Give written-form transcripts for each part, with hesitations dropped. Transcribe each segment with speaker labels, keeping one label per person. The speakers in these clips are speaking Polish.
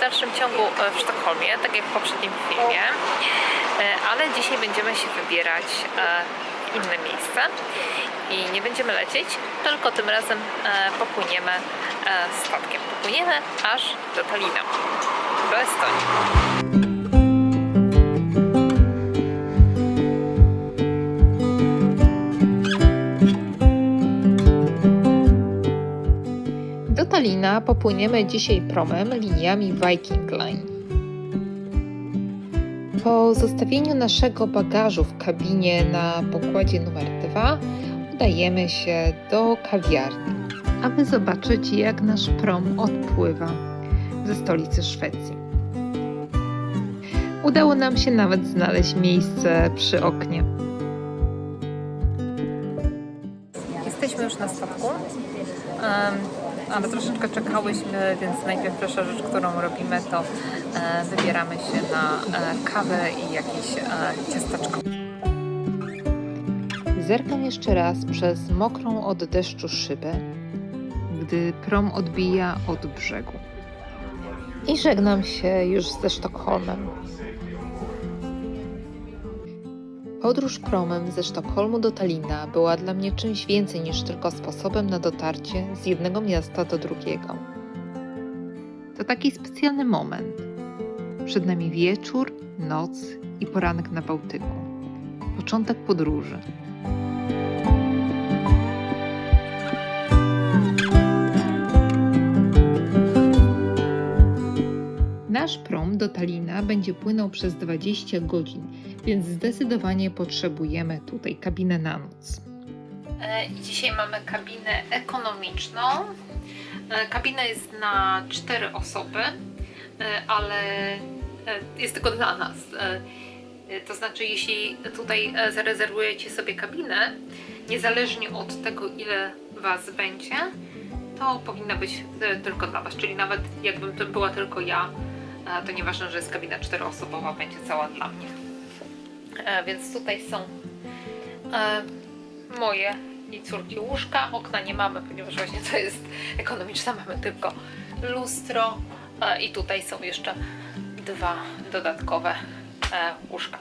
Speaker 1: dalszym ciągu w Sztokholmie, tak jak w poprzednim filmie, ale dzisiaj będziemy się wybierać w inne miejsce i nie będziemy lecieć, tylko tym razem popłyniemy statkiem. Popłyniemy aż do Talina, do Estonii. Do Talina popłyniemy dzisiaj promem liniami Viking Line. Po zostawieniu naszego bagażu w kabinie na pokładzie numer 2 udajemy się do kawiarni, aby zobaczyć, jak nasz prom odpływa ze stolicy Szwecji. Udało nam się nawet znaleźć miejsce przy oknie. Jesteśmy już na statku. Ale troszeczkę czekałyśmy, więc najpierw pierwsza rzecz, którą robimy, to wybieramy się na kawę i jakieś ciasteczko. Zerkam jeszcze raz przez mokrą od deszczu szybę, gdy prom odbija od brzegu. I żegnam się już ze Sztokholmem. Podróż promem ze Sztokholmu do Talina była dla mnie czymś więcej niż tylko sposobem na dotarcie z jednego miasta do drugiego. To taki specjalny moment. Przed nami wieczór, noc i poranek na Bałtyku. Początek podróży. Nasz prom do Talina będzie płynął przez 20 godzin, więc zdecydowanie potrzebujemy tutaj kabinę na noc. Dzisiaj mamy kabinę ekonomiczną. Kabina jest na 4 osoby, ale jest tylko dla nas. To znaczy, jeśli tutaj zarezerwujecie sobie kabinę, niezależnie od tego, ile Was będzie, to powinna być tylko dla Was. Czyli nawet jakbym to była tylko ja, to nieważne, że jest kabina 4-osobowa, będzie cała dla mnie. Więc tutaj są moje i córki łóżka. Okna nie mamy, ponieważ właśnie to jest ekonomiczna, mamy tylko lustro i tutaj są jeszcze 2 dodatkowe łóżka.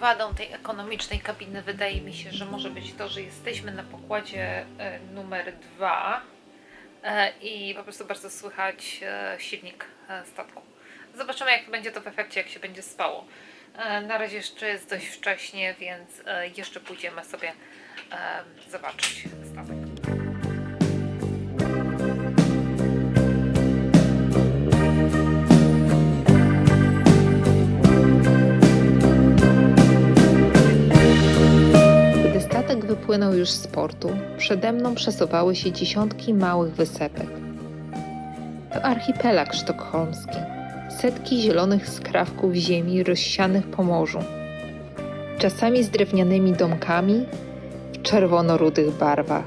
Speaker 1: Wadą tej ekonomicznej kabiny wydaje mi się, że może być to, że jesteśmy na pokładzie numer 2 i po prostu bardzo słychać silnik statku. Zobaczymy, jak będzie to w efekcie, jak się będzie spało. Na razie jeszcze jest dość wcześnie, więc jeszcze pójdziemy sobie zobaczyć statek. Gdy statek wypłynął już z portu, przede mną przesuwały się dziesiątki małych wysepek. To archipelag sztokholmski. Setki zielonych skrawków ziemi rozsianych po morzu. Czasami z drewnianymi domkami w czerwono-rudych barwach.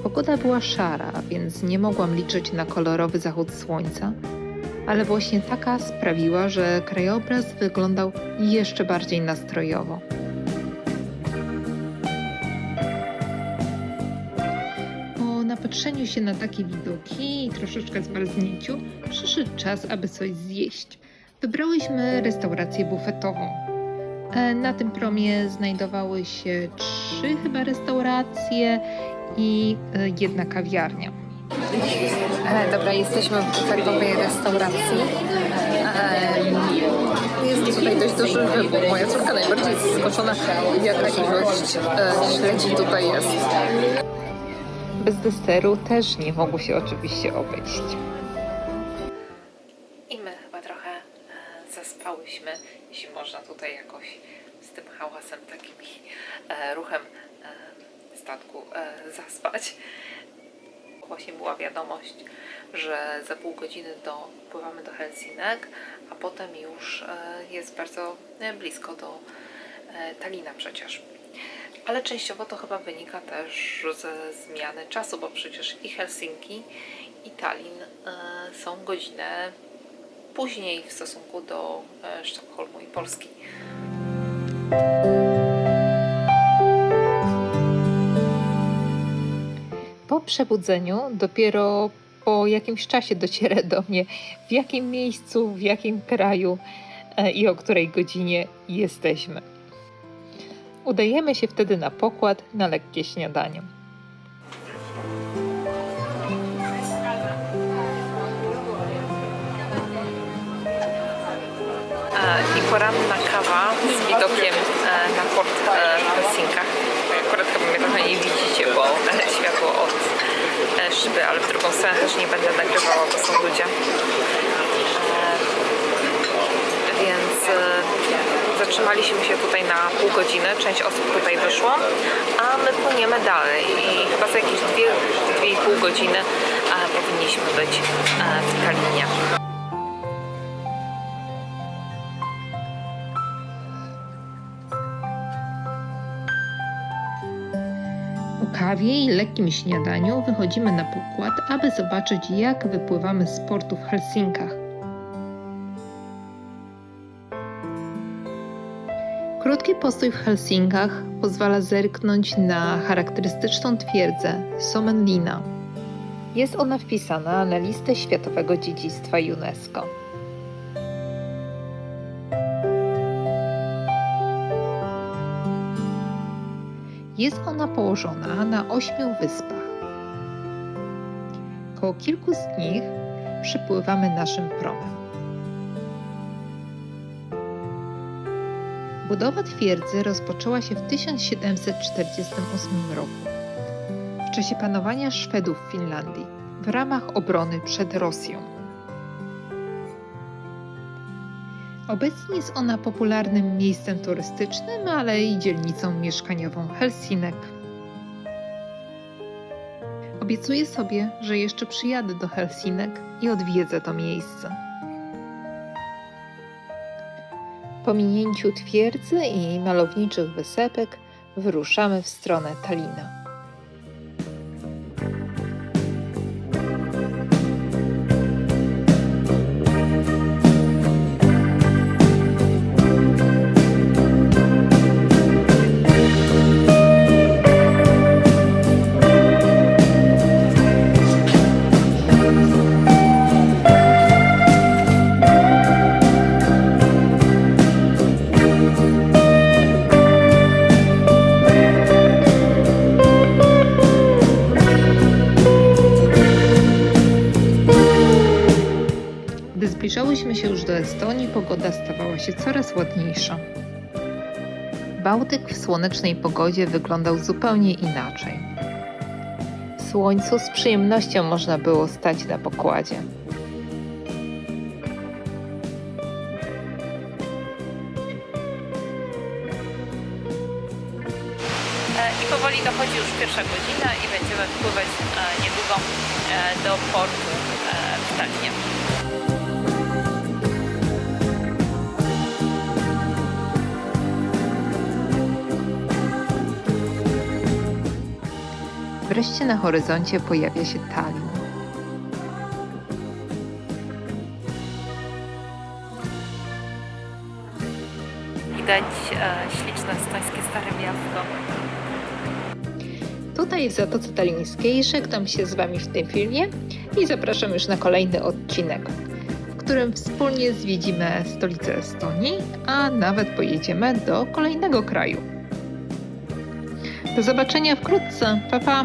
Speaker 1: Pogoda była szara, więc nie mogłam liczyć na kolorowy zachód słońca, ale właśnie taka sprawiła, że krajobraz wyglądał jeszcze bardziej nastrojowo. Po napatrzeniu się na takie widoki i troszeczkę zmarznięciu, przyszedł czas, aby coś zjeść. Wybrałyśmy restaurację bufetową. Na tym promie znajdowały się 3 chyba restauracje i 1 kawiarnia. Dobra, jesteśmy w bufetowej restauracji. Jest tutaj dość duży wybór. Moja córka najbardziej jest zaskoczona, jaka ilość śledzi tutaj jest. Bez deseru też nie mogło się oczywiście obejść. I my chyba trochę zaspałyśmy, jeśli można tutaj jakoś z tym hałasem, takim ruchem statku zaspać. Właśnie była wiadomość, że za pół godziny dopływamy do Helsinek, a potem już jest bardzo blisko do Talina przecież. Ale częściowo to chyba wynika też ze zmiany czasu, bo przecież i Helsinki, i Tallin są godzinę później w stosunku do Sztokholmu i Polski. Po przebudzeniu dopiero po jakimś czasie dociera do mnie, w jakim miejscu, w jakim kraju i o której godzinie jesteśmy. Udajemy się wtedy na pokład na lekkie śniadanie. I poranna kawa z widokiem na port w Helsinkach. Akurat chyba mnie trochę nie widzicie, bo światło od szyby, ale w drugą stronę też nie będę nagrywała, bo są ludzie. Więc zatrzymaliśmy się tutaj na pół godziny, część osób tutaj wyszło, a my płyniemy dalej i chyba za jakieś 2,5 godziny powinniśmy być w Tallinie. Po kawie i lekkim śniadaniu wychodzimy na pokład, aby zobaczyć, jak wypływamy z portu w Helsinkach. Krótki postój w Helsinkach pozwala zerknąć na charakterystyczną twierdzę Sommenlinna. Jest ona wpisana na listę Światowego Dziedzictwa UNESCO. Jest ona położona na 8 wyspach. Koło kilku z nich przypływamy naszym promem. Budowa twierdzy rozpoczęła się w 1748 roku, w czasie panowania Szwedów w Finlandii, w ramach obrony przed Rosją. Obecnie jest ona popularnym miejscem turystycznym, ale i dzielnicą mieszkaniową Helsinek. Obiecuję sobie, że jeszcze przyjadę do Helsinek i odwiedzę to miejsce. Po minięciu twierdzy i malowniczych wysepek wyruszamy w stronę Tallina. Gdy zbliżałyśmy się już do Estonii, pogoda stawała się coraz ładniejsza. Bałtyk w słonecznej pogodzie wyglądał zupełnie inaczej. W słońcu z przyjemnością można było stać na pokładzie. I powoli dochodzi już pierwsza godzina i będziemy wpływać niedługo do portu w Tallinie. Wreszcie na horyzoncie pojawia się Tallin. Widać śliczne estońskie stare miasto. Tutaj w Zatoce Tallińskiej żegnam się z Wami w tym filmie i zapraszam już na kolejny odcinek, w którym wspólnie zwiedzimy stolicę Estonii, a nawet pojedziemy do kolejnego kraju. Do zobaczenia wkrótce. Pa, pa!